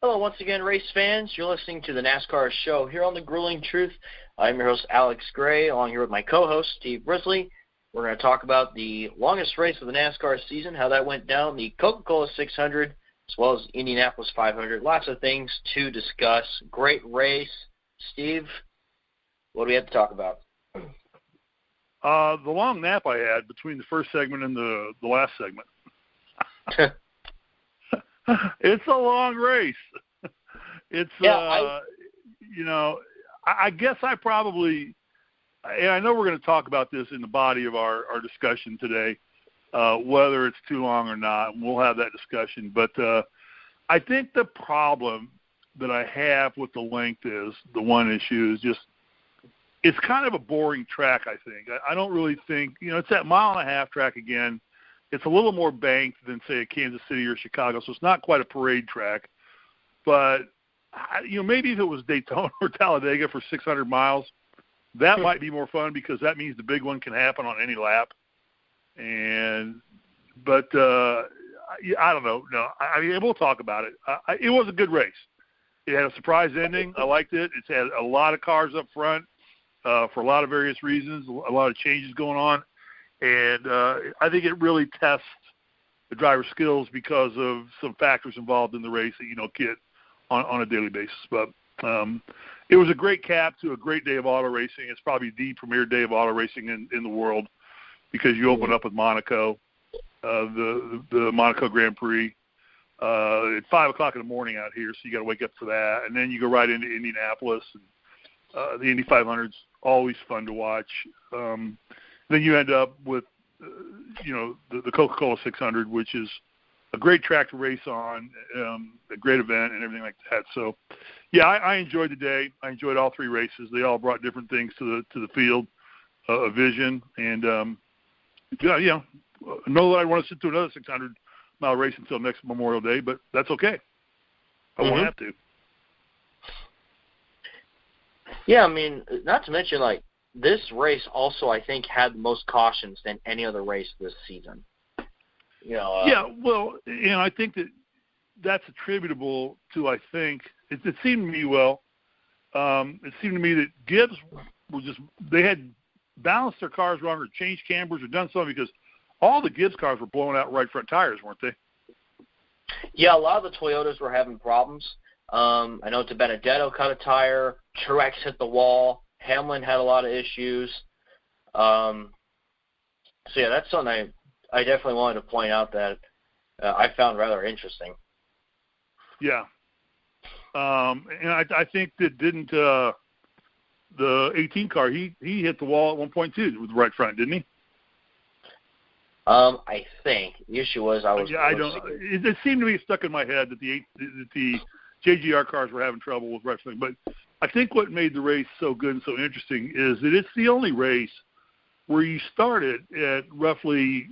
Hello once again, race fans. You're listening to the NASCAR show here on The Grueling Truth. I'm your host, Alex Gray, along here with my co-host, Steve Risley. We're going to talk about the longest race of the NASCAR season, how that went down, the Coca-Cola 600, as well as Indianapolis 500. Lots of things to discuss. Great race. Steve, what do we have to talk about? The long nap I had between the first segment and the last segment. It's a long race. It's, I guess I probably, and I know we're going to talk about this in the body of our discussion today, whether it's too long or not. We'll have that discussion. But I think the problem that I have with the length is, the one issue is just, it's kind of a boring track, I think. I don't really think, it's that mile-and-a-half track again. It's a little more banked than, say, a Kansas City or Chicago, so it's not quite a parade track. But, maybe if it was Daytona or Talladega for 600 miles, that might be more fun because that means the big one can happen on any lap. But I don't know. No, we'll talk about it. It was a good race. It had a surprise ending. I liked it. It's had a lot of cars up front for a lot of various reasons, a lot of changes going on. And I think it really tests the driver's skills because of some factors involved in the race that you don't get on a daily basis. But it was a great cap to a great day of auto racing. It's probably the premier day of auto racing in the world because you open up with Monaco, the Monaco Grand Prix at 5 o'clock in the morning out here, so you got to wake up for that. And then you go right into Indianapolis. And, the Indy 500's always fun to watch. Then you end up with, the Coca-Cola 600, which is a great track to race on, a great event and everything like that. So, yeah, I enjoyed the day. I enjoyed all three races. They all brought different things to the field, a vision. And, know that I want to sit through another 600-mile race until next Memorial Day, but that's okay. I won't have to. Yeah, not to mention, this race also, I think, had the most cautions than any other race this season. I think that's attributable to, it seemed to me, that Gibbs they had balanced their cars wrong or changed cambers or done something because all the Gibbs cars were blowing out right front tires, weren't they? Yeah, a lot of the Toyotas were having problems. I know Benedetto cut a tire. Truex hit the wall. Hamlin had a lot of issues. That's something I definitely wanted to point out that I found rather interesting. Yeah. And I think that didn't the 18 car, he hit the wall at one point too with the right front, didn't he? I think. The issue was it seemed to me stuck in my head that the JGR cars were having trouble with right front. But I think what made the race so good and so interesting is that it's the only race where you started at roughly,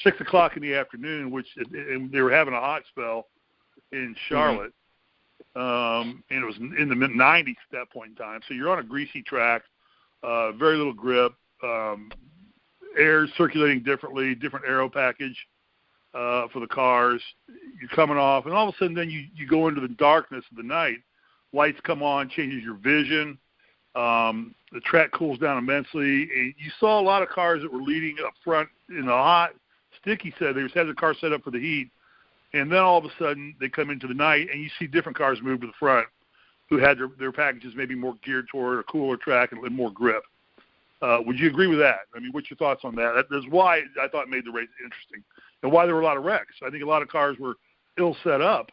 6 o'clock in the afternoon, and they were having a hot spell in Charlotte. And it was in the mid-90s at that point in time. So you're on a greasy track, very little grip, air circulating differently, different aero package for the cars. You're coming off, and all of a sudden then you go into the darkness of the night. Lights come on, changes your vision. The track cools down immensely. And you saw a lot of cars that were leading up front in the hot, sticky set. They just had the car set up for the heat. And then all of a sudden they come into the night, and you see different cars move to the front who had their packages maybe more geared toward a cooler track and more grip. Would you agree with that? What's your thoughts on that? That's why I thought it made the race interesting and why there were a lot of wrecks. I think a lot of cars were ill set up.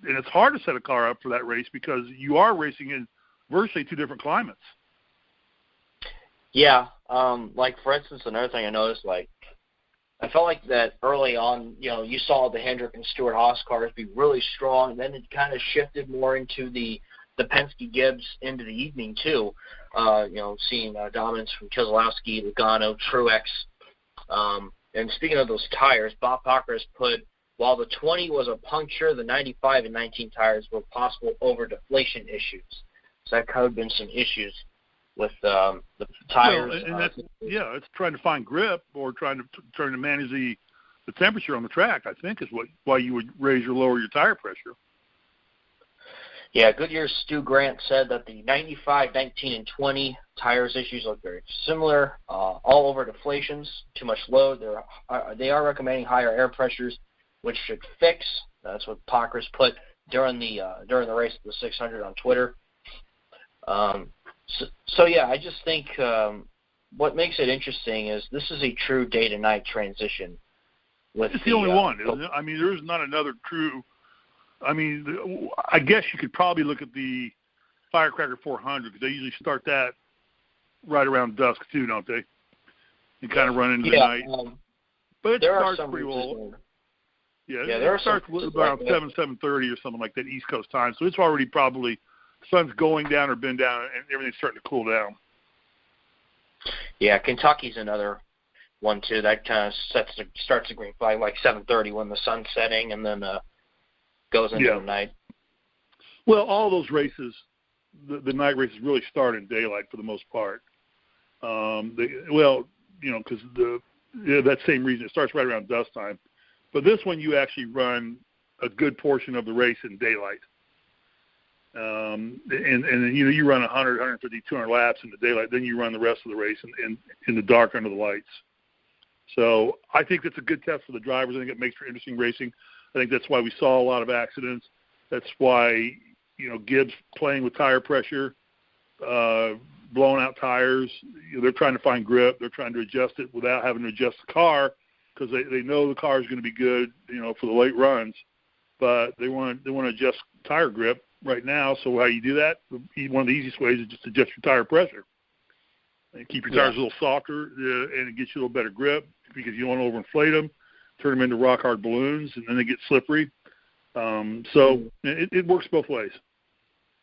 And it's hard to set a car up for that race because you are racing in virtually two different climates. Yeah. For instance, another thing I noticed, I felt like that early on, you saw the Hendrick and Stewart-Haas cars be really strong, and then it kind of shifted more into the Penske-Gibbs into the evening, too. Seeing dominance from Keselowski, Logano, Truex. And speaking of those tires, Bob Parker has put, while the 20 was a puncture, the 95 and 19 tires were possible over-deflation issues. So that could have been some issues with the tires. It's trying to find grip or trying to manage the the temperature on the track, I think, is why you would raise or lower your tire pressure. Yeah, Goodyear's Stu Grant said that the 95, 19, and 20 tires issues look very similar, all over deflations, too much load. They are recommending higher air pressures, which should fix. That's what Pockers put during the race of the 600 on Twitter. So yeah, I just think what makes it interesting is this is a true day-to-night transition. It's the only one, isn't it? I mean, there's not another true. I mean, I guess you could probably look at the Firecracker 400 because they usually start that right around dusk too, don't they? And kind of run into the night. But it starts pretty well. Yeah, it starts around 7:30 or something like that East Coast time. So it's already probably sun's going down or been down, and everything's starting to cool down. Yeah, Kentucky's another one too. That kind of starts the green flag like 7:30 when the sun's setting, and then goes into the night. Well, all those races, the night races really start in daylight for the most part. Because that same reason it starts right around dusk time. But this one, you actually run a good portion of the race in daylight. And then you run 100, 150, 200 laps in the daylight. Then you run the rest of the race in the dark under the lights. So I think it's a good test for the drivers. I think it makes for interesting racing. I think that's why we saw a lot of accidents. That's why, Gibbs playing with tire pressure, blowing out tires. They're trying to find grip. They're trying to adjust it without having to adjust the car because they know the car is going to be good, for the late runs. But they want to adjust tire grip right now. So how you do that? One of the easiest ways is just adjust your tire pressure and keep your tires a little softer, and it gets you a little better grip because you don't want to overinflate them, turn them into rock hard balloons, and then they get slippery. So it works both ways.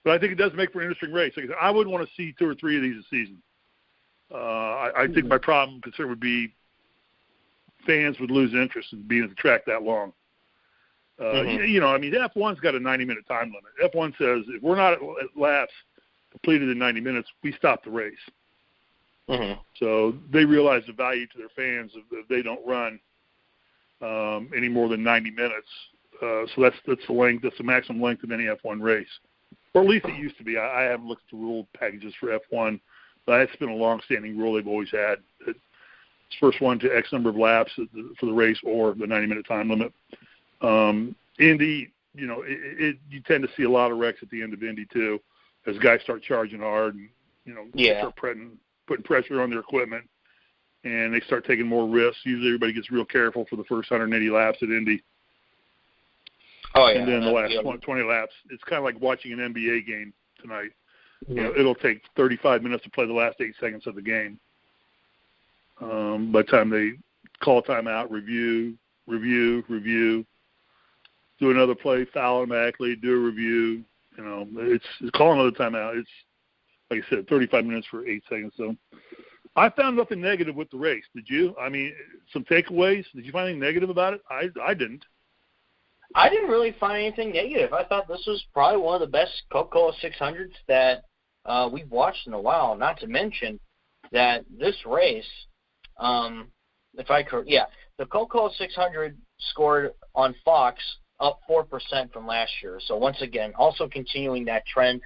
But I think it does make for an interesting race. Like I said, I wouldn't want to see 2 or 3 of these a season. I think my concern would be fans would lose interest in being at the track that long. F1's got a 90-minute time limit. F1 says if we're not at laps completed in 90 minutes, we stop the race. Mm-hmm. So they realize the value to their fans if they don't run any more than 90 minutes. So that's the length. That's the maximum length of any F1 race, or at least it used to be. I haven't looked at the rule packages for F1, but that's been a long-standing rule they've always had. It's first one to X number of laps for the race or the 90-minute time limit. Indy, you tend to see a lot of wrecks at the end of Indy too, as guys start charging hard and start putting pressure on their equipment, and they start taking more risks. Usually, everybody gets real careful for the first 180 laps at Indy. Oh yeah, and then the last 20 laps, it's kind of like watching an NBA game tonight. Mm-hmm. It'll take 35 minutes to play the last 8 seconds of the game. By the time they call a timeout, review, do another play, foul automatically, do a review. It's call another timeout. It's, like I said, 35 minutes for 8 seconds. So I found nothing negative with the race. Did you? I mean, some takeaways. Did you find anything negative about it? I didn't. I didn't really find anything negative. I thought this was probably one of the best Coca-Cola 600s that we've watched in a while. Not to mention that this race, the Coca-Cola 600 scored on Fox up 4% from last year. So once again, also continuing that trend.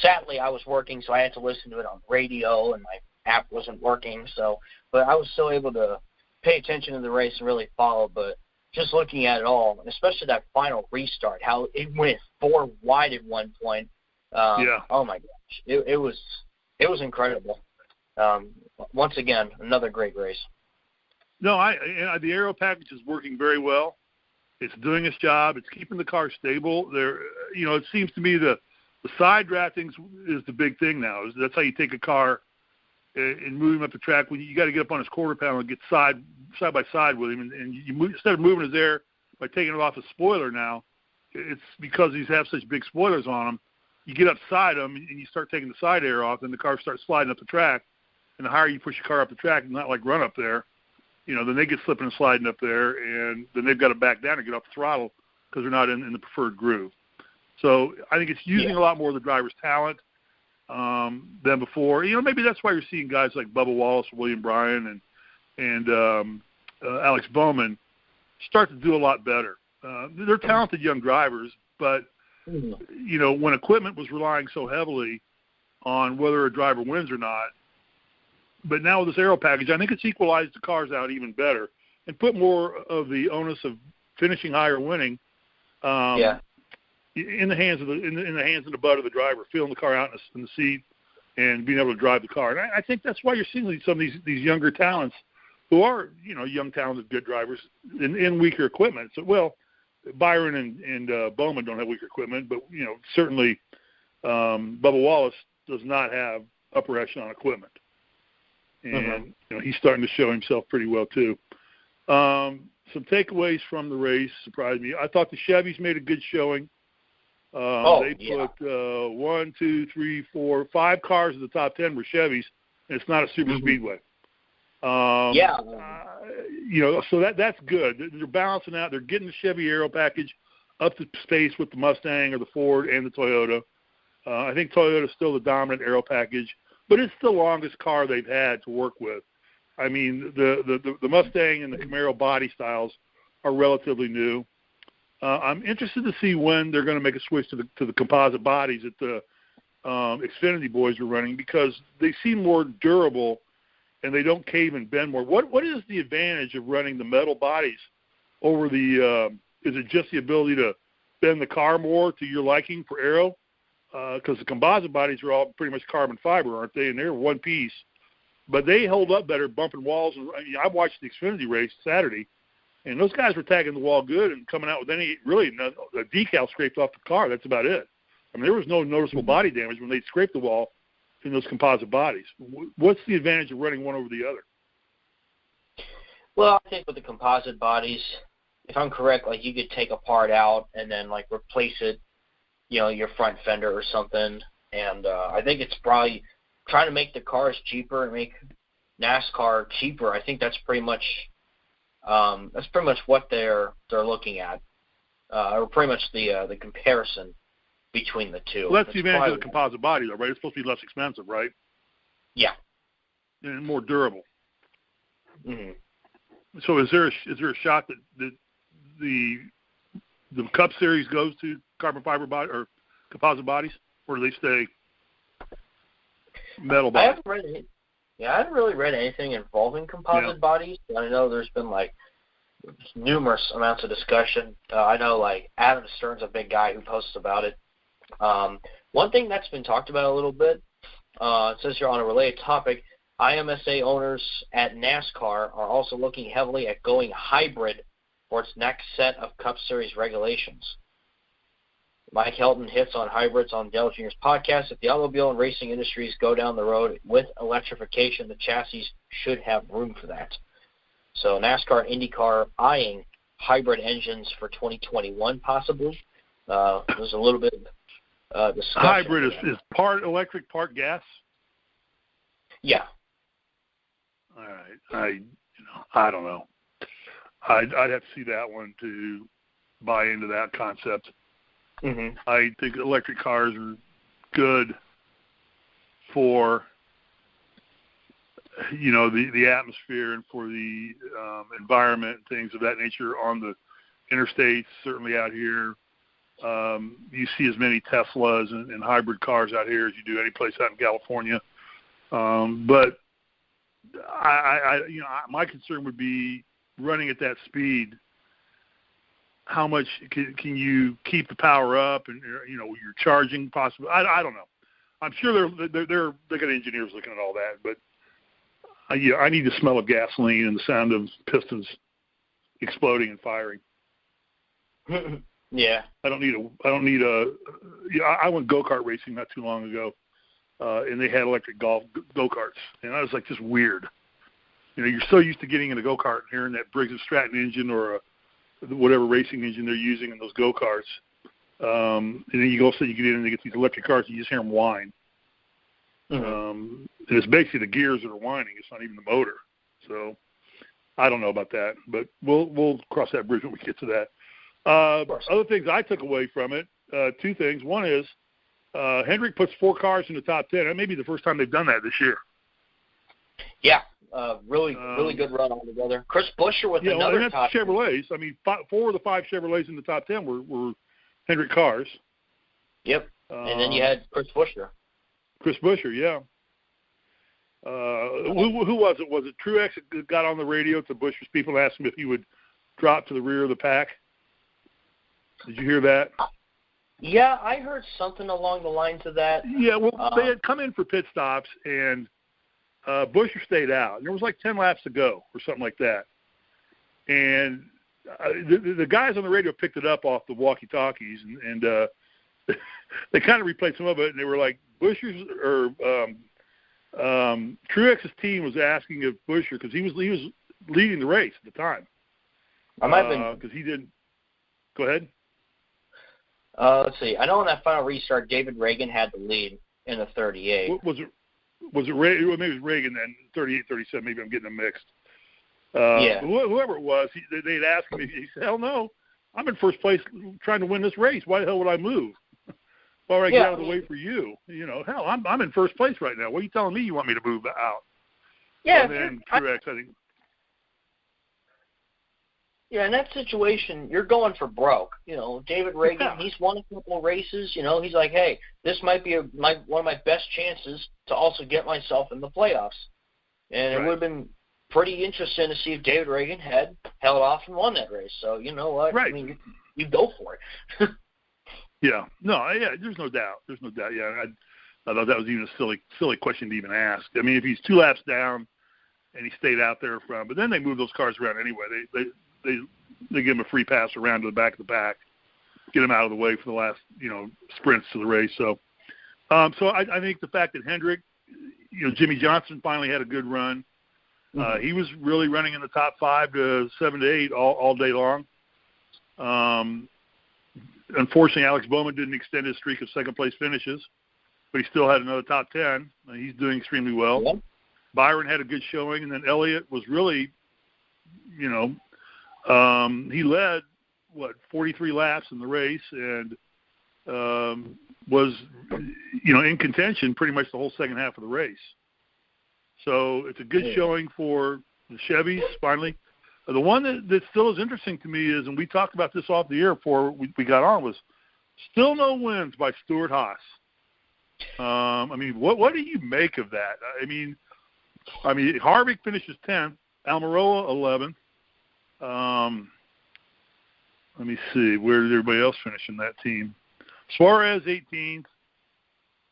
Sadly, I was working, so I had to listen to it on radio, and my app wasn't working. But I was still able to pay attention to the race and really follow. But just looking at it all, and especially that final restart, how it went 4 wide at one point. Oh my gosh, it was incredible. Once again, another great race. No, the aero package is working very well. It's doing its job. It's keeping the car stable. It seems to me the side drafting is the big thing now. That's how you take a car and move him up the track. When you got to get up on his quarter panel and get side by side with him, and you move, instead of moving his air by taking it off the spoiler now, it's because these have such big spoilers on them. You get upside them and you start taking the side air off, and the car starts sliding up the track. And the higher you push your car up the track, not like run up there, then they get slipping and sliding up there, and then they've got to back down and get off the throttle because they're not in the preferred groove. So I think it's using a lot more of the driver's talent than before. Maybe that's why you're seeing guys like Bubba Wallace, William Bryan, and Alex Bowman start to do a lot better. They're talented young drivers, but, you know, when equipment was relying so heavily on whether a driver wins or not, but now with this aero package, I think it's equalized the cars out even better and put more of the onus of finishing high or winning in the hands of the butt of the driver, feeling the car out in the seat and being able to drive the car. And I think that's why you're seeing some of these younger talents who are, you know, young, talented, good drivers in weaker equipment. So, well, Byron and Bowman don't have weaker equipment, but, you know, certainly Bubba Wallace does not have upper echelon equipment. And, you know, he's starting to show himself pretty well, too. Some takeaways from the race surprised me. I thought the Chevys made a good showing. They put 1, 2, 3, 4, 5 cars in the top 10 were Chevys, and it's not a super speedway. You know, so that's good. They're balancing out. They're getting the Chevy aero package up to space with the Mustang or the Ford and the Toyota. I think Toyota's still the dominant aero package, but it's the longest car they've had to work with. I mean, the Mustang and the Camaro body styles are relatively new. I'm interested to see when they're going to make a switch to the composite bodies that the Xfinity boys are running, because they seem more durable and they don't cave and bend more. What is the advantage of running the metal bodies over the is it just the ability to bend the car more to your liking for aero? Because the composite bodies are all pretty much carbon fiber, aren't they? And they're one piece. But they hold up better bumping walls. I mean, I watched the Xfinity race Saturday, and those guys were tagging the wall good and coming out with a decal scraped off the car. That's about it. I mean, there was no noticeable body damage when they scraped the wall in those composite bodies. What's the advantage of running one over the other? Well, I think with the composite bodies, if I'm correct, like you could take a part out and then like replace it, you know, your front fender or something. And I think it's probably trying to make the cars cheaper and make NASCAR cheaper. I think that's pretty much what they're looking at, or pretty much the comparison between the two. Well, that's the advantage of the composite body, though, right? It's supposed to be less expensive, right? Yeah. And more durable. Mm-hmm. So is there a shot that the Cup Series goes to carbon fiber body or composite bodies, or do they stay metal bodies? I haven't really read anything involving composite bodies. I know there's been like numerous amounts of discussion. I know like Adam Stern's a big guy who posts about it. One thing that's been talked about a little bit, it says here on a related topic, IMSA owners at NASCAR are also looking heavily at going hybrid for its next set of Cup Series regulations. Mike Helton hits on hybrids on Dale Jr.'s podcast. If the automobile and racing industries go down the road with electrification, the chassis should have room for that. So NASCAR and IndyCar eyeing hybrid engines for 2021 possibly. There's a little bit of discussion. Hybrid is part electric, part gas? Yeah. All right. I don't know. I'd have to see that one to buy into that concept. Mm-hmm. I think electric cars are good for, you know, the atmosphere and for the environment and things of that nature on the interstates, certainly out here. You see as many Teslas and hybrid cars out here as you do any place out in California. But my concern would be running at that speed. How much can you keep the power up, and you know you're charging possibly? I don't know. I'm sure they got engineers looking at all that, but I need the smell of gasoline and the sound of pistons exploding and firing. Yeah. I went go-kart racing not too long ago, and they had electric go-karts, and I was like, just weird. You know, you're so used to getting in a go-kart and hearing that Briggs & Stratton engine or whatever racing engine they're using in those go-karts. And then you get in and they get these electric cars, and you just hear them whine. Mm-hmm. And it's basically the gears that are whining. It's not even the motor. So I don't know about that, but we'll cross that bridge when we get to that. Other things I took away from it, two things. One is Hendrick puts 4 cars in the top 10. That may be the first time they've done that this year. Yeah. Really good run altogether. Chris Buescher with another and that's Chevrolets. I mean, 4 of the 5 Chevrolets in the top 10 were Hendrick cars. Yep. And then you had Chris Buescher. Chris Buescher, yeah. Who was it? Was it Truex that got on the radio to Buescher's people and asked him if he would drop to the rear of the pack? Did you hear that? Yeah, I heard something along the lines of that. Yeah, well, they had come in for pit stops, and Buescher stayed out. And there was like 10 laps to go or something like that. And the guys on the radio picked it up off the walkie-talkies, and they kind of replayed some of it, and they were like, Buescher's or Truex's team was asking if Buescher, because he was leading the race at the time. I might have been because he didn't. Go ahead. Let's see. I know in that final restart, David Ragan had the lead in the 38. Was it Ragan? Well, maybe it was Ragan then, 38, 37. Maybe I'm getting them mixed. Yeah. Whoever it was, they'd ask him. He said, "Hell no, I'm in first place trying to win this race. Why the hell would I move? Why would I get out of the way for you? You know, hell, I'm in first place right now. What are you telling me you want me to move out?" Yeah. And then Truex, I think. Yeah, in that situation, you're going for broke. You know, David Ragan, he's won a couple of races. You know, he's like, hey, this might be one of my best chances to also get myself in the playoffs. And it would have been pretty interesting to see if David Ragan had held off and won that race. So, you know what? Right. I mean, you go for it. Yeah. No, yeah, there's no doubt. Yeah, I thought that was even a silly question to even ask. I mean, if he's 2 laps down and he stayed out there but then they move those cars around anyway. They give him a free pass around to the back of the pack, get him out of the way for the last, sprints to the race. So, I think the fact that Hendrick, Jimmie Johnson finally had a good run. He was really running in the top 5 to 7 to 8 all day long. Unfortunately, Alex Bowman didn't extend his streak of second-place finishes, but he still had another top 10. He's doing extremely well. Yeah. Byron had a good showing, and then Elliott was really, he led, 43 laps in the race and was, in contention pretty much the whole second half of the race. So it's a good showing for the Chevys, finally. The one that still is interesting to me is, and we talked about this off the air before we got on, was still no wins by Stewart-Haas. What do you make of that? I mean, Harvick finishes 10th, Almirola 11th. Let me see, where did everybody else finish in that team? Suárez 18th,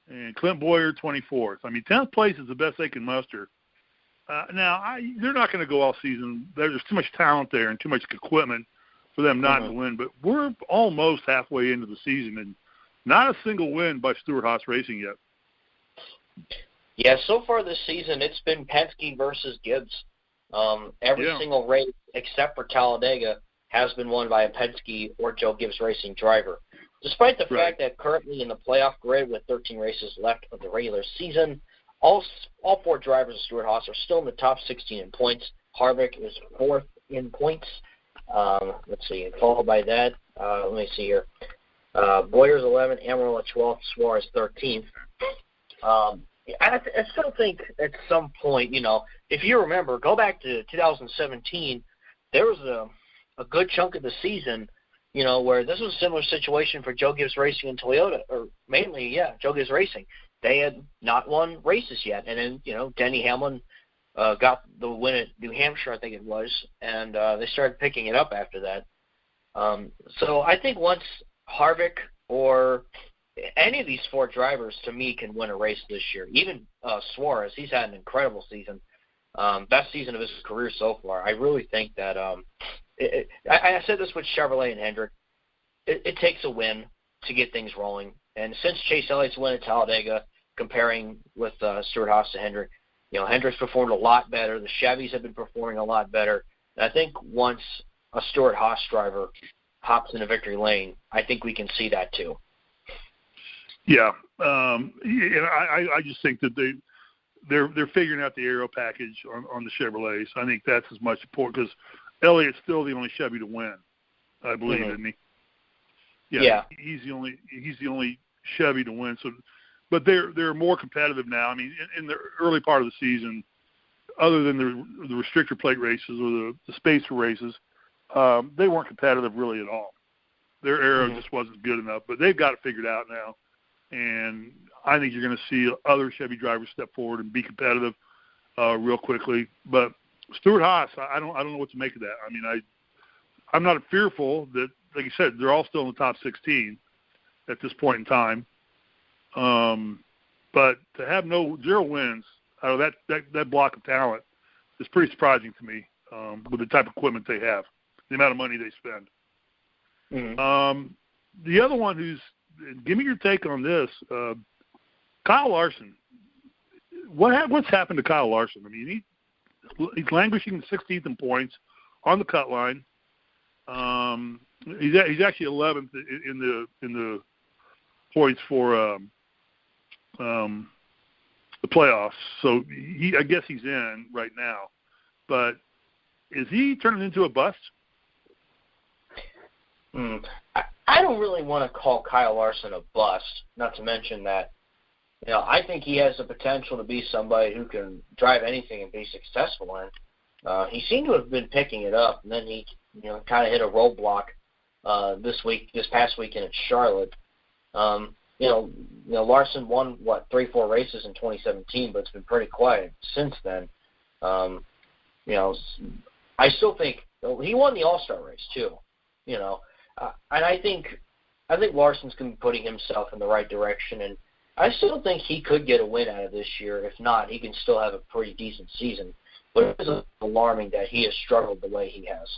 and Clint Boyer 24th. 10th place is the best they can muster. They're not going to go all season. There's too much talent there and too much equipment for them not to win. But we're almost halfway into the season, and not a single win by Stewart-Haas Racing yet. Yeah, so far this season, it's been Penske versus Gibbs. Every single race except for Talladega has been won by a Penske or Joe Gibbs Racing driver. Despite the fact that currently in the playoff grid with 13 races left of the regular season, all 4 drivers of Stewart-Haas are still in the top 16 in points. Harvick is 4th in points. Let's see, followed by that, let me see here. Boyer's 11th, Almirola 12th, Suárez 13th. I still think at some point, if you remember, go back to 2017, there was a good chunk of the season, where this was a similar situation for Joe Gibbs Racing and Toyota, or mainly, Joe Gibbs Racing. They had not won races yet, and then, Denny Hamlin got the win at New Hampshire, I think it was, and they started picking it up after that. So I think once Harvick or any of these 4 drivers, to me, can win a race this year. Even Suárez, he's had an incredible season, best season of his career so far. I really think that I said this with Chevrolet and Hendrick. It takes a win to get things rolling. And since Chase Elliott's win at Talladega, comparing with Stewart-Haas to Hendrick, Hendrick's performed a lot better. The Chevys have been performing a lot better. And I think once a Stewart-Haas driver hops into victory lane, I think we can see that too. Yeah, I just think that they're figuring out the aero package on the Chevrolets. I think that's as much important because Elliott's still the only Chevy to win, I believe, isn't he? Yeah. He's the only Chevy to win. So, but they're more competitive now. In the early part of the season, other than the restrictor plate races or the spacer races, they weren't competitive really at all. Their aero just wasn't good enough, but they've got it figured out now. And I think you're going to see other Chevy drivers step forward and be competitive real quickly. But Stewart-Haas, I don't know what to make of that. I mean, I'm not fearful that, like you said, they're all still in the top 16 at this point in time. But to have 0 wins out of that block of talent is pretty surprising to me with the type of equipment they have, the amount of money they spend. The other one give me your take on this, Kyle Larson. What's happened to Kyle Larson? I mean, he's languishing 16th in points on the cut line. He's actually 11th in the points for the playoffs. So I guess he's in right now. But is he turning into a bust? I don't really want to call Kyle Larson a bust, not to mention that, I think he has the potential to be somebody who can drive anything and be successful in. He seemed to have been picking it up, and then he, kind of hit a roadblock this past weekend at Charlotte. Larson won, 3-4 races in 2017, but it's been pretty quiet since then. I still think he won the All-Star race too, and I think Larson's going to be putting himself in the right direction, and I still think he could get a win out of this year. If not, he can still have a pretty decent season. But it is alarming that he has struggled the way he has.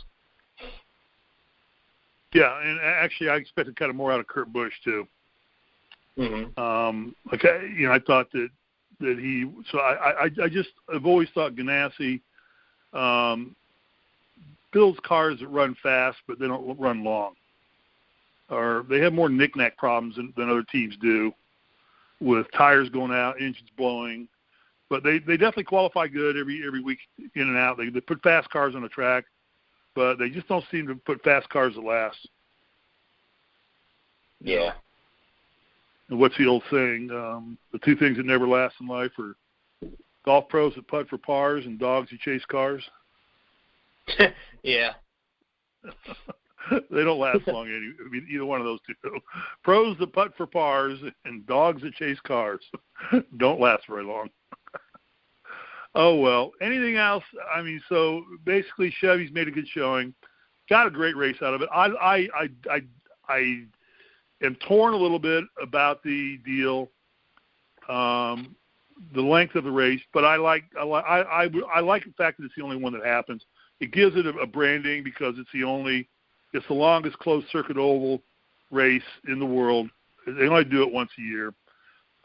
Yeah, and actually I expected kind of more out of Kurt Busch too. I thought that he. So I've always thought Ganassi builds cars that run fast, but they don't run long. Or they have more knick-knack problems than other teams do, with tires going out, engines blowing. But they definitely qualify good every week in and out. They put fast cars on the track, but they just don't seem to put fast cars that last. Yeah. And what's the old saying? The two things that never last in life are golf pros that putt for pars and dogs who chase cars. Yeah. They don't last long. Either one of those two. Pros that putt for pars and dogs that chase cars don't last very long. Oh, well. Anything else? I mean, so basically Chevy's made a good showing. Got a great race out of it. I am torn a little bit about the deal, the length of the race, but I like the fact that it's the only one that happens. It gives it a branding because it's the longest closed circuit oval race in the world. They only do it once a year.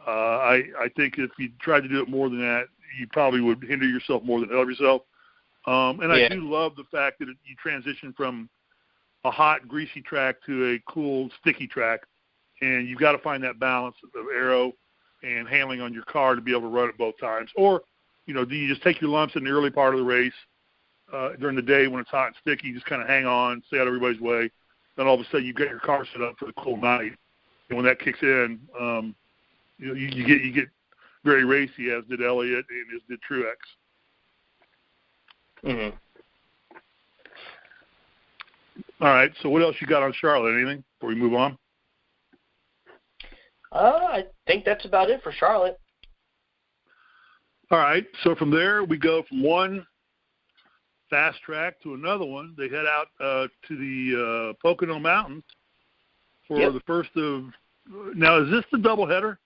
I think if you tried to do it more than that, you probably would hinder yourself more than help yourself. I do love the fact that you transition from a hot, greasy track to a cool, sticky track, and you've got to find that balance of aero and handling on your car to be able to run it both times. Or, do you just take your lumps in the early part of the race during the day when it's hot and sticky, you just kind of hang on, stay out of everybody's way. Then all of a sudden you get your car set up for the cool night, and when that kicks in, you get very racy, as did Elliott and as did Truex. All right, so what else you got on Charlotte? Anything before we move on? I think that's about it for Charlotte. All right, so from there we go from one fast track to another one. They head out to the Pocono Mountains for the first of. Now, is this the doubleheader?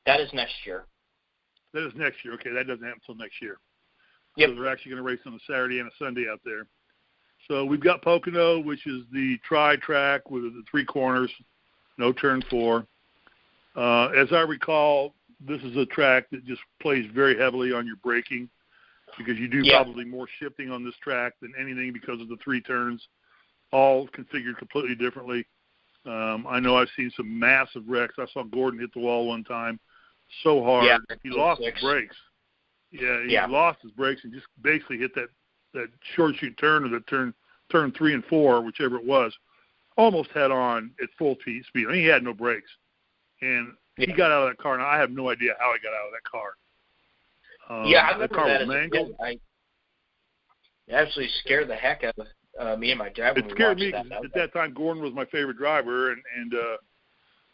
That is next year. That is next year. Okay, that doesn't happen until next year. Yep. So they're actually going to race on a Saturday and a Sunday out there. So we've got Pocono, which is the tri-track with the three corners, no turn four. As I recall, this is a track that just plays very heavily on your braking because you do probably more shifting on this track than anything because of the three turns, all configured completely differently. I know I've seen some massive wrecks. I saw Gordon hit the wall one time so hard. He lost his brakes. He lost his brakes and just basically hit that short shoot turn or the turn 3 and 4, whichever it was, almost head on at full speed. I mean, he had no brakes. And he got out of that car, and I have no idea how he got out of that I remember that as a kid. I actually scared the heck out of me and my dad when we watched that. It scared me at that time. Gordon was my favorite driver, and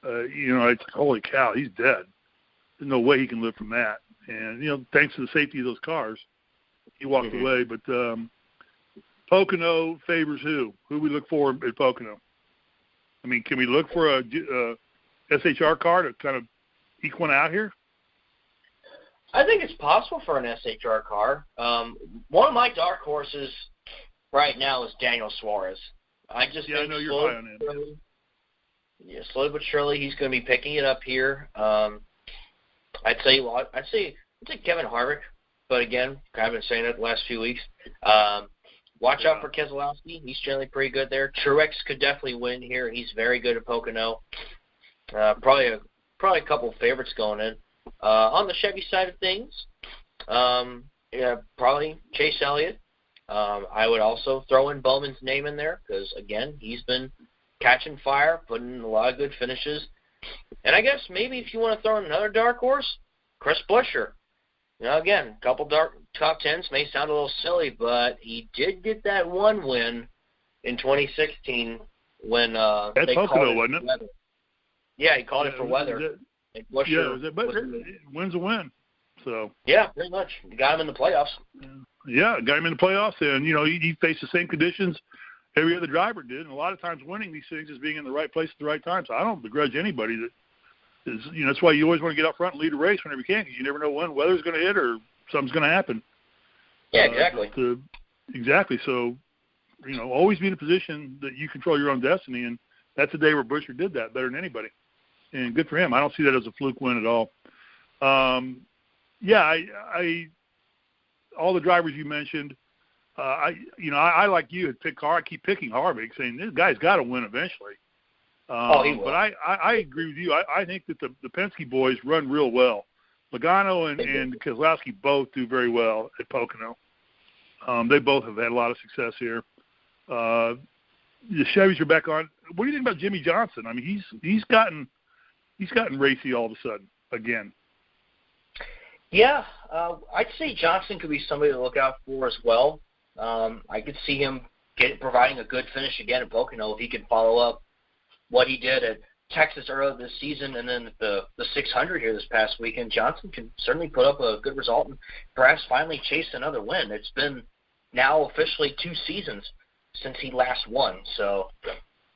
it's holy cow, he's dead. There's no way he can live from that. And thanks to the safety of those cars, he walked away. But Pocono favors who? Who we look for at Pocono? I mean, can we look for a SHR car to kind of eke one out here? I think it's possible for an SHR car. One of my dark horses right now is Daniel Suárez. I know you're high on him. Yeah, slowly but surely he's going to be picking it up here. I'd say Kevin Harvick, but again, I've been saying it the last few weeks. Watch out for Keselowski. He's generally pretty good there. Truex could definitely win here. He's very good at Pocono. Probably a couple of favorites going in. On the Chevy side of things, probably Chase Elliott. I would also throw in Bowman's name in there because, again, he's been catching fire, putting in a lot of good finishes. And I guess maybe if you want to throw in another dark horse, Chris Buescher. Again, a couple dark top tens may sound a little silly, but he did get that one win in 2016 when they Pocono, called it wasn't it? weather. Yeah, he called it for weather. But win's a win. So yeah, pretty much. You got him in the playoffs. Yeah, got him in the playoffs, and he faced the same conditions every other driver did. And a lot of times, winning these things is being in the right place at the right time. So I don't begrudge anybody that is. That's why you always want to get up front and lead a race whenever you can, because you never know when weather's going to hit or something's going to happen. Yeah, exactly. Exactly. So always be in a position that you control your own destiny, and that's a day where Buescher did that better than anybody. And good for him. I don't see that as a fluke win at all. All the drivers you mentioned, I like you had picked I keep picking Harvick, saying this guy's got to win eventually. He will. But I agree with you. I think that the Penske boys run real well. Logano and Keselowski both do very well at Pocono. They both have had a lot of success here. The Chevys are back on. What do you think about Jimmie Johnson? I mean, he's gotten racy all of a sudden again. Yeah, I'd say Johnson could be somebody to look out for as well. I could see him providing a good finish again at Pocono if he can follow up what he did at Texas earlier this season and then the 600 here this past weekend. Johnson can certainly put up a good result and perhaps finally chase another win. It's been now officially 2 seasons since he last won, so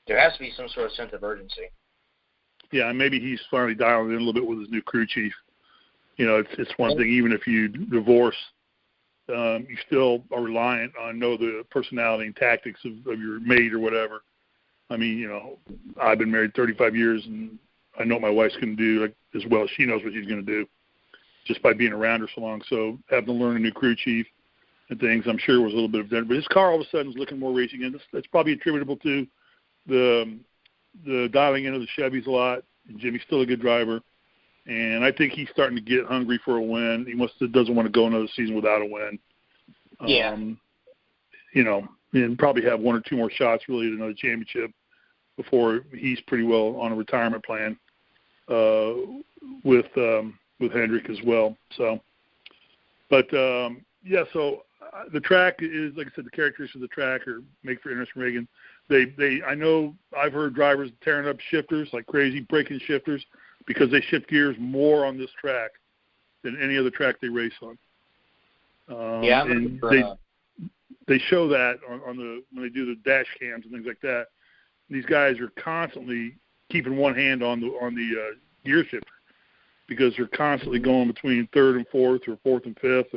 there has to be some sort of sense of urgency. Yeah, and maybe he's finally dialing in a little bit with his new crew chief. It's one thing, even if you divorce, you still are reliant on the personality and tactics of your mate or whatever. I mean, I've been married 35 years, and I know what my wife's going to do as well as she knows what she's going to do just by being around her so long. So having to learn a new crew chief and things, I'm sure was a little bit of that. But his car all of a sudden is looking more racing, and that's probably attributable to the dialing in of the Chevys a lot. And Jimmy's still a good driver. And I think he's starting to get hungry for a win. He doesn't want to go another season without a win. Yeah. And probably have 1 or 2 more shots really at another championship before he's pretty well on a retirement plan with Hendrick as well. So, but so the track is, like I said, the characteristics of the track are make for interesting. Ragan. I know I've heard drivers tearing up shifters like crazy, breaking shifters, because they shift gears more on this track than any other track they race on. They show that on when they do the dash cams and things like that. These guys are constantly keeping one hand on the gear shifter because they're constantly going between third and fourth or fourth and fifth,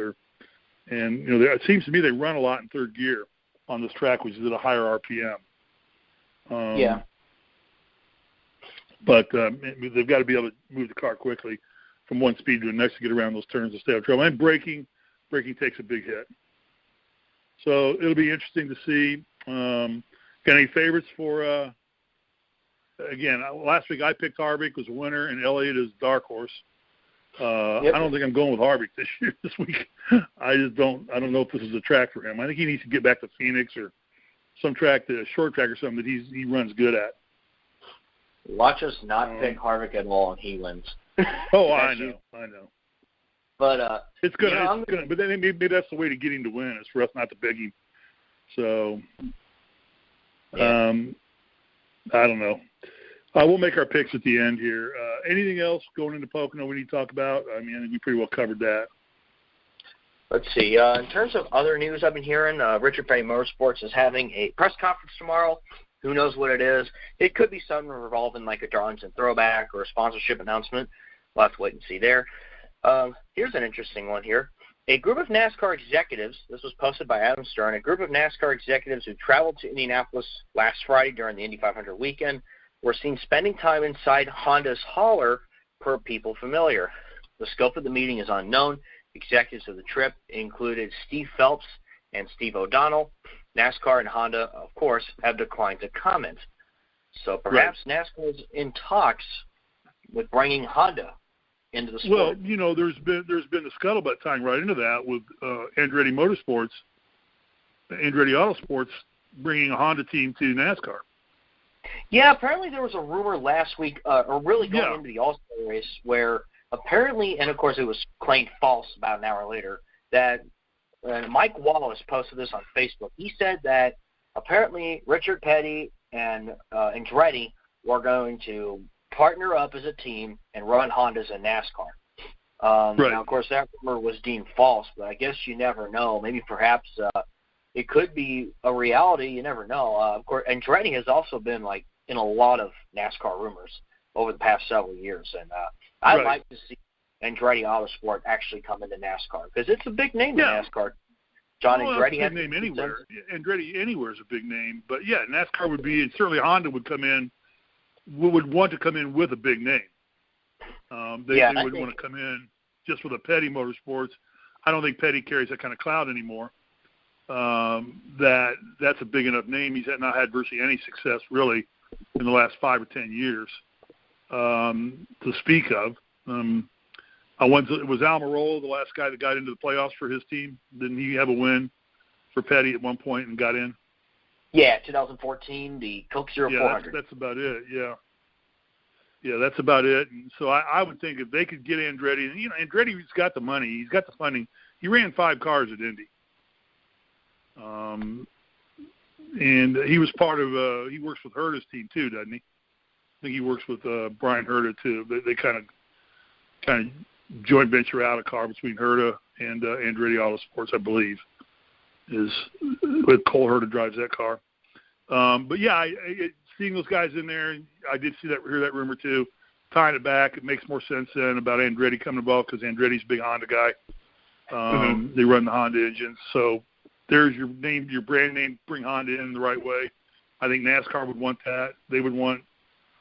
and it seems to me they run a lot in third gear on this track, which is at a higher RPM. But they've got to be able to move the car quickly from one speed to the next to get around those turns and stay out of trouble. And braking takes a big hit. So it'll be interesting to see. Got any favorites for, again, last week I picked Harvick was a winner and Elliott is dark horse. I don't think I'm going with Harvick this week. I don't know if this is a track for him. I think he needs to get back to Phoenix or some track, a short track or something that he runs good at. Watch us not pick Harvick at all, and he wins. Oh, I know. But it's gonna. But then maybe that's the way to get him to win is for us not to beg him. So, yeah. I don't know. We'll make our picks at the end here. Anything else going into Pocono we need to talk about? I mean, I think we pretty well covered that. Let's see. In terms of other news I've been hearing, Richard Petty Motorsports is having a press conference tomorrow. Who knows what it is? It could be something revolving like a Darlington throwback or a sponsorship announcement. We'll have to wait and see there. Here's an interesting one here. A group of NASCAR executives, this was posted by Adam Stern, a group of NASCAR executives who traveled to Indianapolis last Friday during the Indy 500 weekend were seen spending time inside Honda's hauler per People Familiar. The scope of the meeting is unknown. Executives of the trip included Steve Phelps and Steve O'Donnell. NASCAR and Honda, of course, have declined to comment. So perhaps NASCAR is in talks with bringing Honda into the sport. Well, there's been the scuttlebutt tying right into that with Andretti Motorsports, Andretti Autosports bringing a Honda team to NASCAR. Yeah, apparently there was a rumor last week, or really going into the All-Star race, where apparently, and of course it was claimed false about an hour later, that Mike Wallace posted this on Facebook. He said that apparently Richard Petty and Andretti were going to partner up as a team and run Hondas in NASCAR. Now, of course, that rumor was deemed false, but I guess you never know. Maybe perhaps it could be a reality. You never know. Of course, Andretti has also been like in a lot of NASCAR rumors over the past several years, and I'd like to see Andretti Autosport actually come into NASCAR because it's a big name in NASCAR. Andretti has a big name anywhere. Andretti anywhere is a big name, but yeah, NASCAR would be, and certainly Honda would come in. Would want to come in with a big name. They would want to come in just with a Petty Motorsports. I don't think Petty carries that kind of clout anymore. That's a big enough name. He's not had virtually any success really in the last 5 or 10 years to speak of. Was Almirola the last guy that got into the playoffs for his team? Didn't he have a win for Petty at one point and got in? Yeah, 2014, the Coke 0400. That's about it, Yeah, that's about it. And so I would think if they could get Andretti, and Andretti's got the money, he's got the funding. He ran 5 cars at Indy. And he was part of, he works with Herta's team too, doesn't he? I think he works with Brian Herta too. They kind of joint venture out a car between Herta and Andretti Autosports, I believe. Is with Cole Herta drives that car. But yeah, seeing those guys in there, I did hear that rumor too. Tying it back, it makes more sense then about Andretti coming involved because Andretti's a big Honda guy. They run the Honda engines, so there's your name, your brand name. Bring Honda in the right way. I think NASCAR would want that. They would want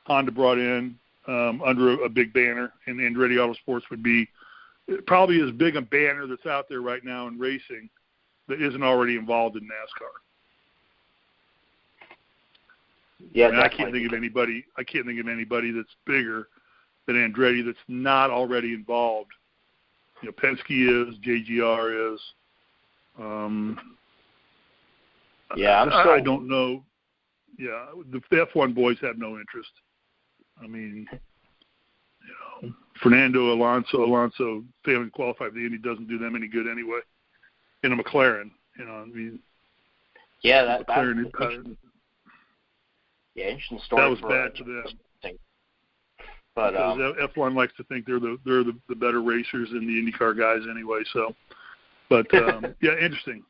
Honda brought in under a big banner, and Andretti Autosports would be probably as big a banner that's out there right now in racing that isn't already involved in NASCAR. Yeah, I can't think of anybody. That's bigger than Andretti that's not already involved. Penske is, JGR is. I don't know. Yeah, the F1 boys have no interest. I mean, Fernando Alonso failing to qualify for the Indy doesn't do them any good anyway. In a McLaren, I mean. Yeah, McLaren interesting story. That was bad for them. But F1 likes to think they're the better racers than the IndyCar guys anyway. So, but yeah, interesting.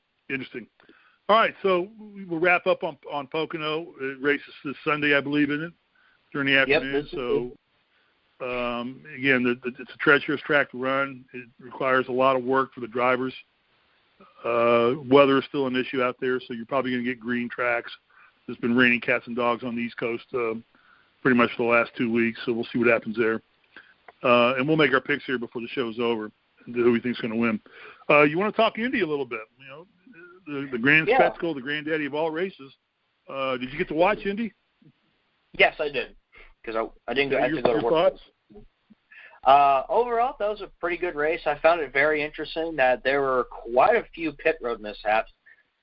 All right, so we'll wrap up on Pocono. It races this Sunday, I believe, isn't it? During the afternoon. So again, it's a treacherous track to run. It requires a lot of work for the drivers. Weather is still an issue out there, so you're probably going to get green tracks. It's been raining cats and dogs on the East Coast pretty much for the last 2 weeks, so we'll see what happens there. And we'll make our picks here before the show's over and who we think's going to win. You want to talk Indy a little bit? The grand spectacle, the granddaddy of all races. Did you get to watch Indy? Yes, I did, because I didn't have to go to work. Thoughts? Overall, that was a pretty good race. I found it very interesting that there were quite a few pit road mishaps.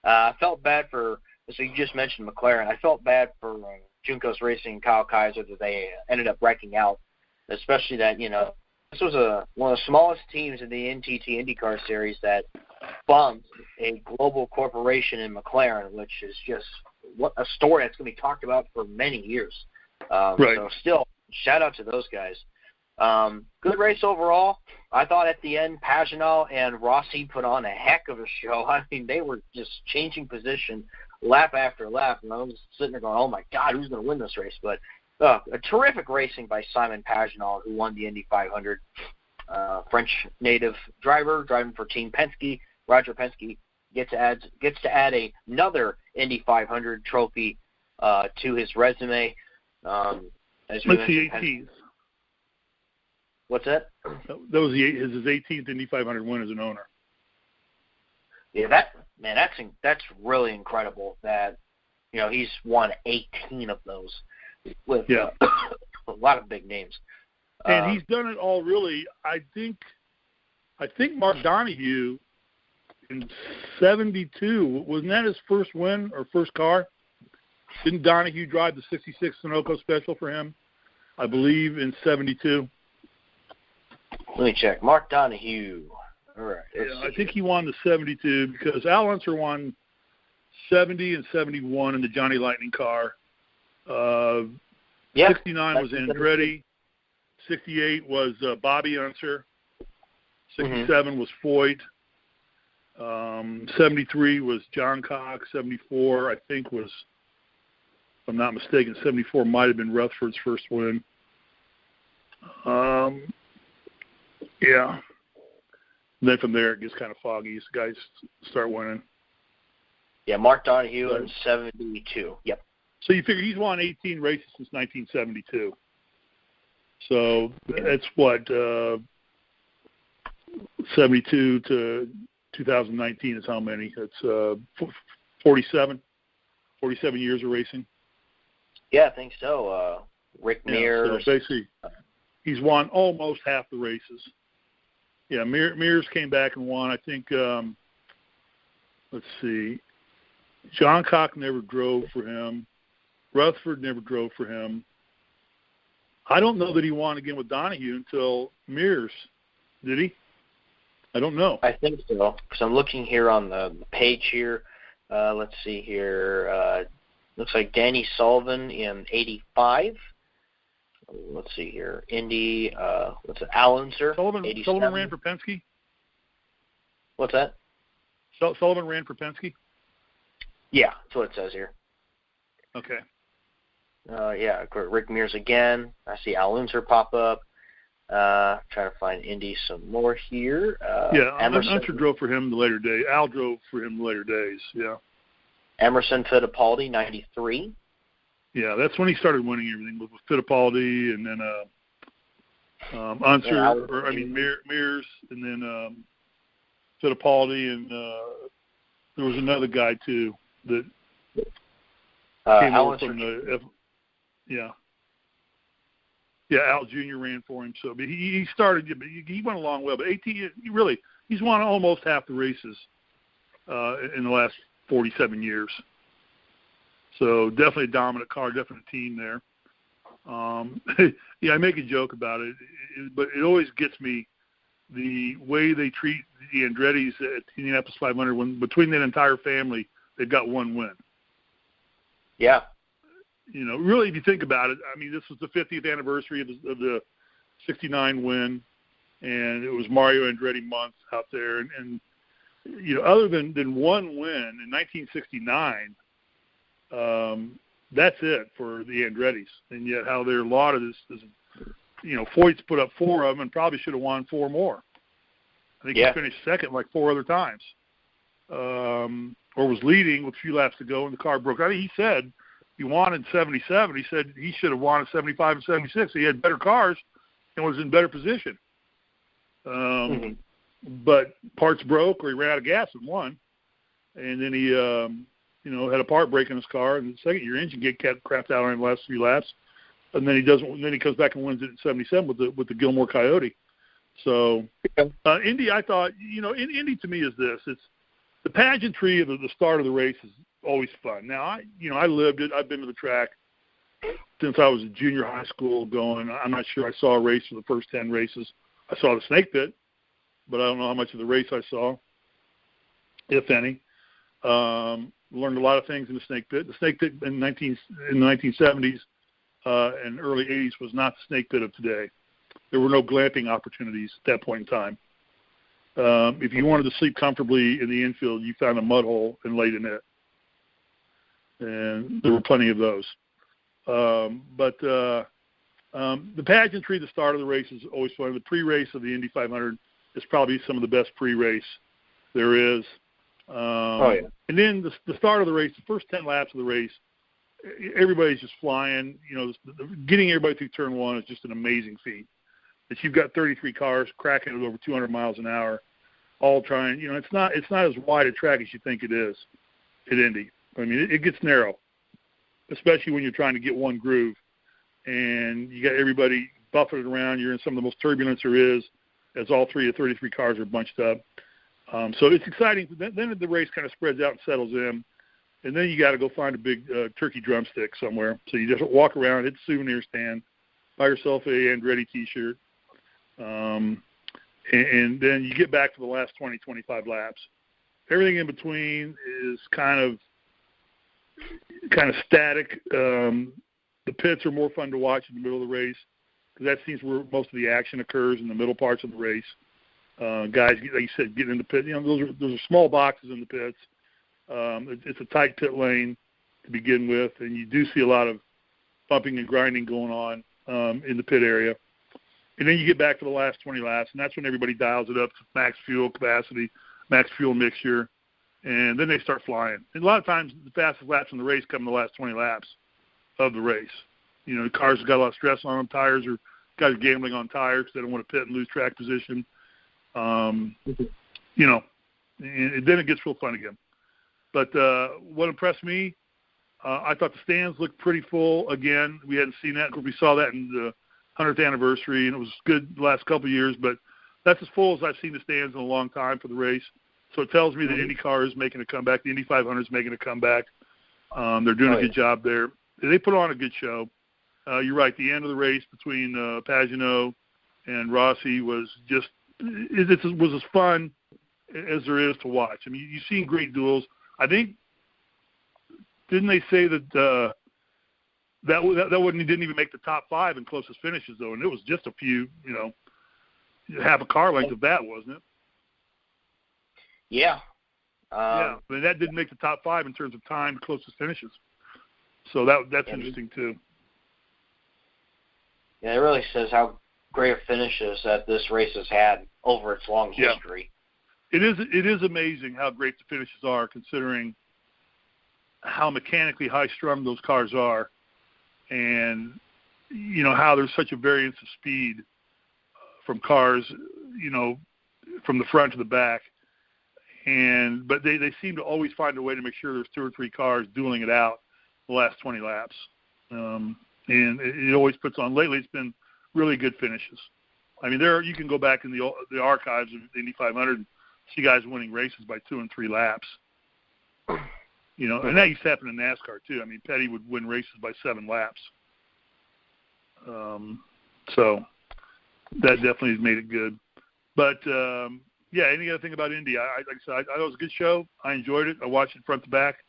I felt bad for, so you just mentioned McLaren. I felt bad for Juncos Racing and Kyle Kaiser that they ended up wrecking out, especially that, This was one of the smallest teams in the NTT IndyCar Series that bumped a global corporation in McLaren, which is just what a story that's going to be talked about for many years. Right. So still, shout out to those guys. Good race overall. I thought at the end, Pagenaud and Rossi put on a heck of a show. I mean, they were just changing position lap after lap, and I was sitting there going, oh, my God, who's going to win this race? But a terrific racing by Simon Pagenaud, who won the Indy 500. French native driver driving for Team Penske. Roger Penske gets to add another Indy 500 trophy to his resume. As you That's the 18th. What's that? That was his 18th Indy 500 win as an owner. Yeah, that's really incredible. That he's won 18 of those with a lot of big names. And he's done it all really. I think Mark Donohue in '72, wasn't that his first win or first car? Didn't Donohue drive the '66 Sunoco Special for him? I believe in '72. Let me check. Mark Donohue. All right. I think he won the '72 because Al Unser won '70 and '71 in the Johnny Lightning car. '69 was Andretti. '68 was Bobby Unser. '67 was Foyt. '73 was John Cox. '74, I think, was, if I'm not mistaken, '74 might have been Rutherford's first win. Yeah. And then from there, it gets kind of foggy as guys start winning. Yeah, Mark Donohue in '72. Yep. So you figure he's won 18 races since 1972. So that's what 72 to 2019 is how many? It's 47 years of racing. Yeah, I think so. Rick Mears. So basically, he's won almost half the races. Yeah, Mears came back and won. I think, let's see, John Cock never drove for him. Rutherford never drove for him. I don't know that he won again with Donohue until Mears. Did he? I don't know. I think so, because I'm looking here on the page here. Let's see here. Looks like Danny Sullivan in '85. Let's see here. Indy, what's it? Al Unser. Sullivan ran for Penske? What's that? Sullivan ran for Penske? Yeah, that's what it says here. Okay. Yeah, Rick Mears again. I see Al Unser pop up. Trying to find Indy some more here. Unser drove for him the later day. Al drove for him the later days, yeah. Emerson Fittipaldi, '93. Yeah, that's when he started winning everything with Fittipaldi and then Unser, Mears, and then Fittipaldi, and there was another guy too that came over from the Al Jr. ran for him. So, but he started, but he went a long way. But 18, he's won almost half the races in the last 47 years. So definitely a dominant car, definitely a team there. I make a joke about it, but it always gets me the way they treat the Andretti's at the Indianapolis 500. When between that entire family, they've got one win. Yeah. Really, if you think about it, I mean, this was the 50th anniversary of the '69 win, and it was Mario Andretti month out there, and other than one win in 1969. That's it for the Andrettis, and yet how they're lauded is Foyt's put up 4 of them and probably should have won 4 more. I think he finished second like 4 other times, or was leading with a few laps to go, and the car broke. I mean, he said he won in '77. He said he should have won in '75 and '76. He had better cars and was in better position. But parts broke, or he ran out of gas and won, and then he had a part break in his car, and the second year engine get crapped out on him the last few laps, and then he doesn't. Then he comes back and wins it in '77 with the Gilmore Coyote. So Indy, I thought, Indy to me is this: it's the pageantry of the start of the race is always fun. Now I lived it. I've been to the track since I was a junior high school going. I'm not sure I saw a race for the first 10 races, I saw the snake pit, but I don't know how much of the race I saw, if any. Learned a lot of things in the snake pit. The snake pit in the 1970s and early 80s was not the snake pit of today. There were no glamping opportunities at that point in time. If you wanted to sleep comfortably in the infield, you found a mud hole and laid in it. And there were plenty of those. But the pageantry, the start of the race is always fun. The pre-race of the Indy 500 is probably some of the best pre-race there is. And then the start of the race, the first 10 laps of the race, everybody's just flying. You know, getting everybody through turn one is just an amazing feat. That you've got 33 cars cracking at over 200 miles an hour, all trying. You know, it's not as wide a track as you think it is at Indy. I mean, it gets narrow, especially when you're trying to get one groove, and you got everybody buffeted around. You're in some of the most turbulence there is, as all 33 cars are bunched up. So it's exciting. Then the race kind of spreads out and settles in, and then you got to go find a big turkey drumstick somewhere. So you just walk around, hit the souvenir stand, buy yourself a Andretti T-shirt, and then you get back to the last 20, 25 laps. Everything in between is kind of static. The pits are more fun to watch in the middle of the race because that seems where most of the action occurs, in the middle parts of the race. Guys, like you said, getting in the pit. You know, those are small boxes in the pits. It's a tight pit lane to begin with, and you do see a lot of bumping and grinding going on in the pit area. And then you get back to the last 20 laps, and that's when everybody dials it up to max fuel capacity, max fuel mixture, and then they start flying. And a lot of times the fastest laps in the race come in the last 20 laps of the race. You know, the cars have got a lot of stress on them. Guys are gambling on tires because they don't want to pit and lose track position. You know, and then it gets real fun again. But what impressed me, I thought the stands looked pretty full again. We hadn't seen that. We saw that in the 100th anniversary, and it was good the last couple of years, but that's as full as I've seen the stands in a long time for the race. So it tells me that IndyCar is making a comeback. The Indy 500 is making a comeback. They're doing a good job there. They put on a good show. You're right. The end of the race between Pagenaud and Rossi was just it was as fun as there is to watch. I mean, you've seen great duels. I think, didn't they say that didn't even make the top 5 in closest finishes, though, and it was just a few, you know, half a car length of that, wasn't it? Yeah. Yeah, but that didn't make the top 5 in terms of time closest finishes. So that's interesting, too. Yeah, it really says how great of finishes that this race has had over its long history. It is amazing how great the finishes are, considering how mechanically high-strung those cars are, and, you know, how there's such a variance of speed from cars, you know, from the front to the back. But they seem to always find a way to make sure there's 2 or 3 cars dueling it out the last 20 laps. And it always puts on. Lately, it's been really good finishes. I mean, you can go back in the archives of the Indy 500 and see guys winning races by 2 and 3 laps. You know, and that used to happen in NASCAR too. I mean, Petty would win races by 7 laps. So that definitely has made it good. But yeah, any other thing about Indy? Like I said, I thought it was a good show. I enjoyed it. I watched it front to back.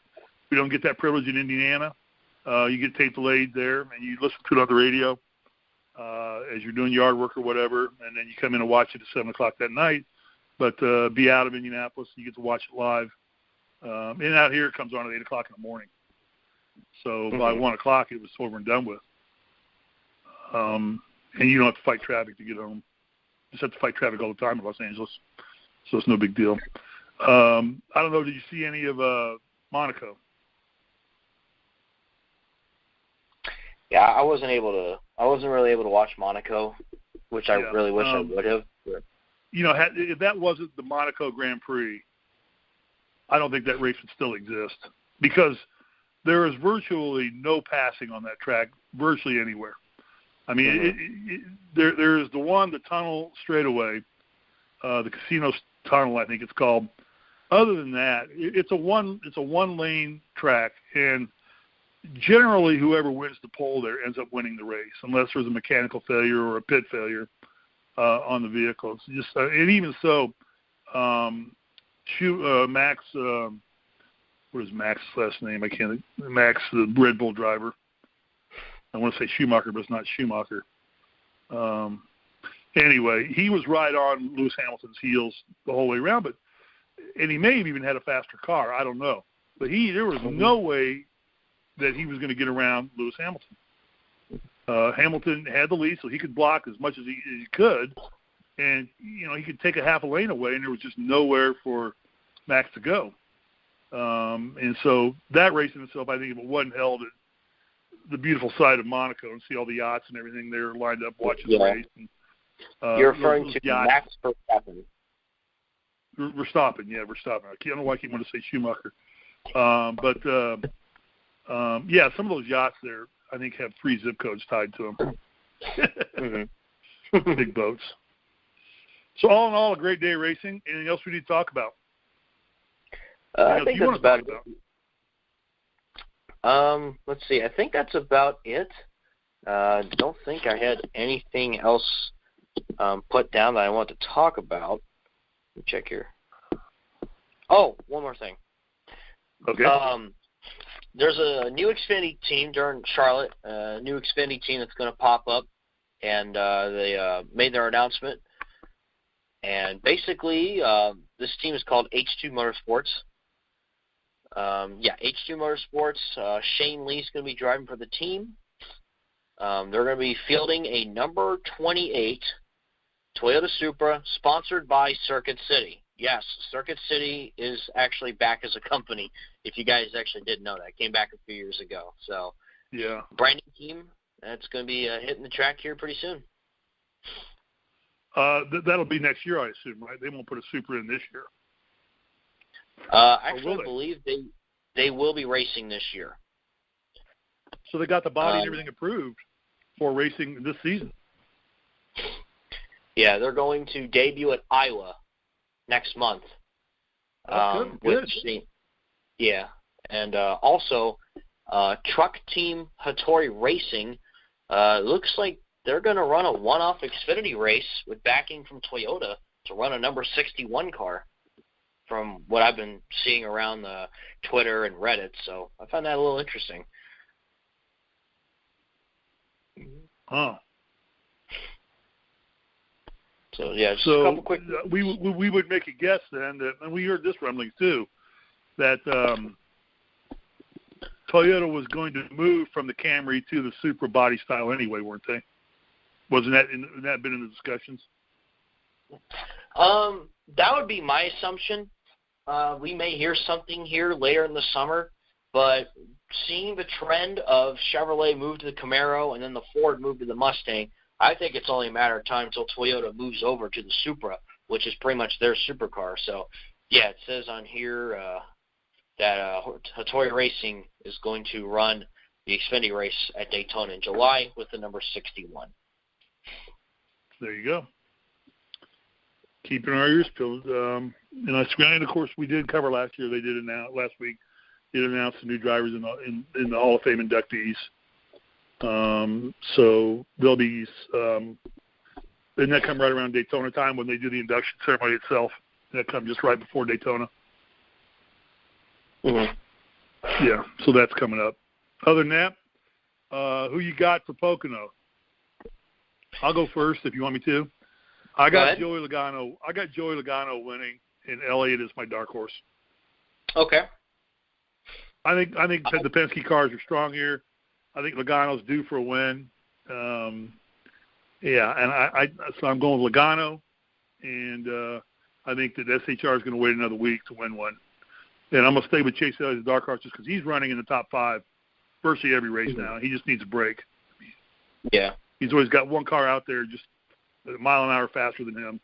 We don't get that privilege in Indiana. You get tape delayed there, and you listen to it on the radio as you're doing yard work or whatever, and then you come in and watch it at 7 o'clock that night. But be out of Indianapolis, you get to watch it live. And out here, it comes on at 8 o'clock in the morning. So by 1 o'clock, it was over and done with. And you don't have to fight traffic to get home. You just have to fight traffic all the time in Los Angeles. So it's no big deal. I don't know, did you see any of Monaco? Yeah, I wasn't really able to watch Monaco, which I really wish I would have. But. You know, if that wasn't the Monaco Grand Prix, I don't think that race would still exist, because there is virtually no passing on that track, virtually anywhere. I mean, there is the tunnel straightaway, the casino tunnel, I think it's called. Other than that, it's a one lane track, and generally whoever wins the pole there ends up winning the race, unless there's a mechanical failure or a pit failure. on the vehicles. Just and even so, Max. What is Max's last name? I can't. Max, the Red Bull driver. I want to say Schumacher, but it's not Schumacher. Anyway, he was right on Lewis Hamilton's heels the whole way around, and he may have even had a faster car. I don't know. But there was no way that he was going to get around Lewis Hamilton. Hamilton had the lead, so he could block as much as he could, and he could take a half a lane away, and there was just nowhere for Max to go. And so that race in itself, I think, if it wasn't held at the beautiful side of Monaco and see all the yachts and everything there lined up watching the race. And, you're referring to Max Verstappen. Verstappen, yeah, Verstappen. I don't know why I keep wanting to say Schumacher. But some of those yachts there, I think, have 3 zip codes tied to them. Big boats. So all in all, a great day of racing. Anything else we need to talk about? I think that's about it. Let's see. I think that's about it. Don't think I had anything else put down that I want to talk about. Let me check here. Oh, one more thing. Okay. There's a new Xfinity team during Charlotte, a new Xfinity team that's going to pop up, and they made their announcement. And basically, this team is called H2 Motorsports. H2 Motorsports. Shane Lee's going to be driving for the team. They're going to be fielding a number 28 Toyota Supra sponsored by Circuit City. Yes, Circuit City is actually back as a company, if you guys actually didn't know that. It came back a few years ago. So, yeah, brand new team. That's going to be hitting the track here pretty soon. That'll be next year, I assume, right? They won't put a Supra in this year. Actually, I believe they will be racing this year. So they got the body and everything approved for racing this season. Yeah, they're going to debut at Iowa next month. Good. Yeah, and also truck team Hattori Racing looks like they're going to run a one-off Xfinity race with backing from Toyota to run a number 61 car, from what I've been seeing around the Twitter and Reddit. So I found that a little interesting. Oh. So, yeah, just a couple quick... we would make a guess then, that, and we heard this rumbling too, that Toyota was going to move from the Camry to the Supra body style anyway, weren't they? Wasn't that been in the discussions? That would be my assumption. We may hear something here later in the summer, but seeing the trend of Chevrolet move to the Camaro and then the Ford move to the Mustang, I think it's only a matter of time until Toyota moves over to the Supra, which is pretty much their supercar. So, yeah, it says on here that Hattori Racing is going to run the Xfinity race at Daytona in July with the number 61. There you go. Keeping our ears peeled. And of course, we did cover last year. They did announce last week. They announced the new drivers in the Hall of Fame inductees. So they'll be. And that come right around Daytona time when they do the induction ceremony itself. That comes just right before Daytona. Mm-hmm. Yeah, so that's coming up. Other than that, who you got for Pocono? I'll go first if you want me to. I got Joey Logano. I got Joey Logano winning, and Elliott is my dark horse. Okay. I think the Penske cars are strong here. I think Logano's due for a win. So I'm going with Logano, and I think that SHR is going to wait another week to win one. And I'm going to stay with Chase Elliott as a dark horse just because he's running in the top 5 virtually every race now. He just needs a break. Yeah. He's always got one car out there just a mile an hour faster than him.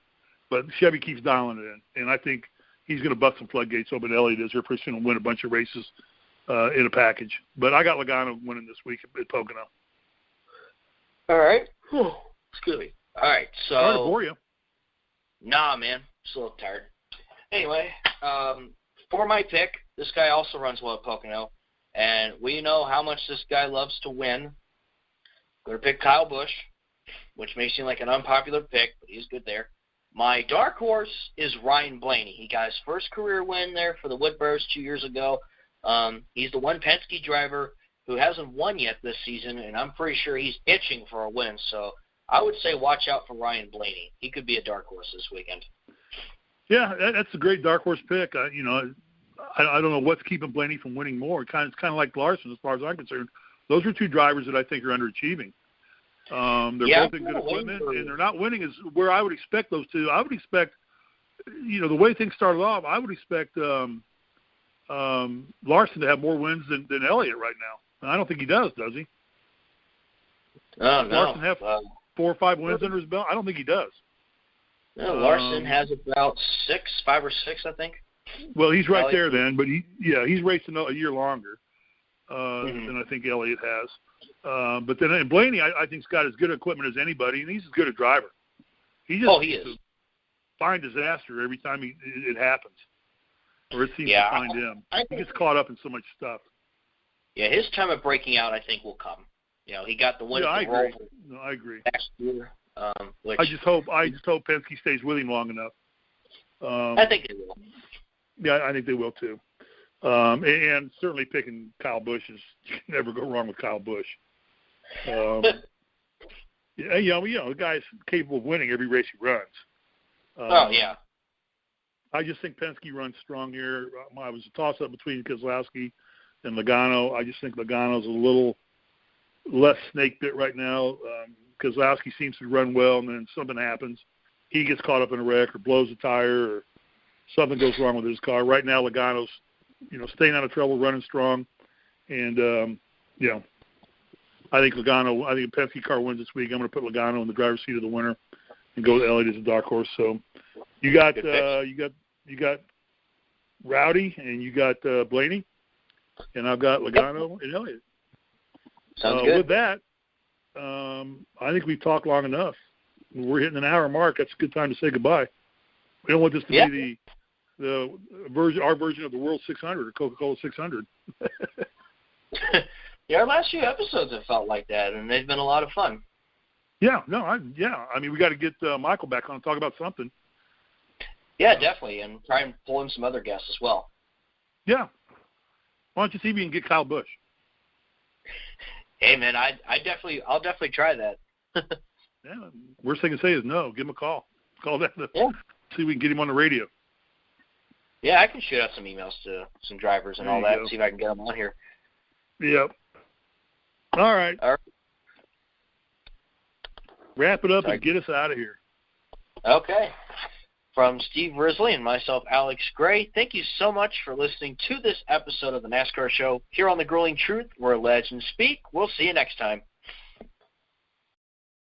But Chevy keeps dialing it in. And I think he's going to bust some floodgates open. Elliott is here pretty soon and win a bunch of races in a package. But I got Logano winning this week at Pocono. All right. Excuse me. All right. So. Sorry to bore you. Nah, man. Just a little tired. Anyway, for my pick, this guy also runs well at Pocono. And we know how much this guy loves to win. Going to pick Kyle Busch. which may seem like an unpopular pick, but he's good there. My dark horse is Ryan Blaney. He got his first career win there for the Woodburrs 2 years ago. He's the one Penske driver who hasn't won yet this season, and I'm pretty sure he's itching for a win. So I would say watch out for Ryan Blaney. He could be a dark horse this weekend. Yeah, that's a great dark horse pick. I don't know what's keeping Blaney from winning more. It's kind of like Larson, as far as I'm concerned. Those are two drivers that I think are underachieving. They're both in good equipment, and they're not winning as where I would expect those two. I would expect, the way things started off, I would expect Larson to have more wins than Elliott right now. And I don't think he does he? Oh, no. Larson have 4 or 5 wins under his belt? I don't think he does. No, Larson has about 5 or 6, I think. Well, he's right there then, but he's racing a year longer than I think Elliott has. But then Blaney, I think, has got as good equipment as anybody, and he's as good a driver. He is. Find disaster every time it happens, or it seems to find him. He gets caught up in so much stuff. Yeah, his time of breaking out, I think, will come. He got the win at the Roval. No, I agree. Last year, I just hope Penske stays with him long enough. I think they will. Yeah, I think they will too. And certainly picking Kyle Busch you can never go wrong with Kyle Busch. The guy's capable of winning every race he runs. I just think Penske runs strong here. I was a toss-up between Keselowski and Logano. I just think Logano's a little less snake bit right now. Keselowski seems to run well, and then something happens. He gets caught up in a wreck or blows a tire or something goes wrong with his car. Right now, Logano's, staying out of trouble, running strong. And, I think a Penske car wins this week. I'm going to put Logano in the driver's seat of the winner and go with Elliott as a dark horse. So you got Rowdy and you got Blaney, and I've got Logano and Elliott. Sounds good. With that, I think we've talked long enough. We're hitting an hour mark. That's a good time to say goodbye. We don't want this to be our version of the World 600 or Coca-Cola 600. Our last few episodes have felt like that, and they've been a lot of fun. I mean, we got to get Michael back on and talk about something. Yeah, definitely, and try and pull in some other guests as well. Yeah. Why don't you see if you can get Kyle Busch? Hey, man, I'll definitely try that. Yeah, worst thing to say is no. Give him a call. Call that. See if we can get him on the radio. Yeah, I can shoot out some emails to some drivers and all that and see if I can get them on here. Yep. All right. Wrap it up and get us out of here. Okay. From Steve Risley and myself, Alex Gray, thank you so much for listening to this episode of the NASCAR Show here on The Grueling Truth, where legends speak. We'll see you next time.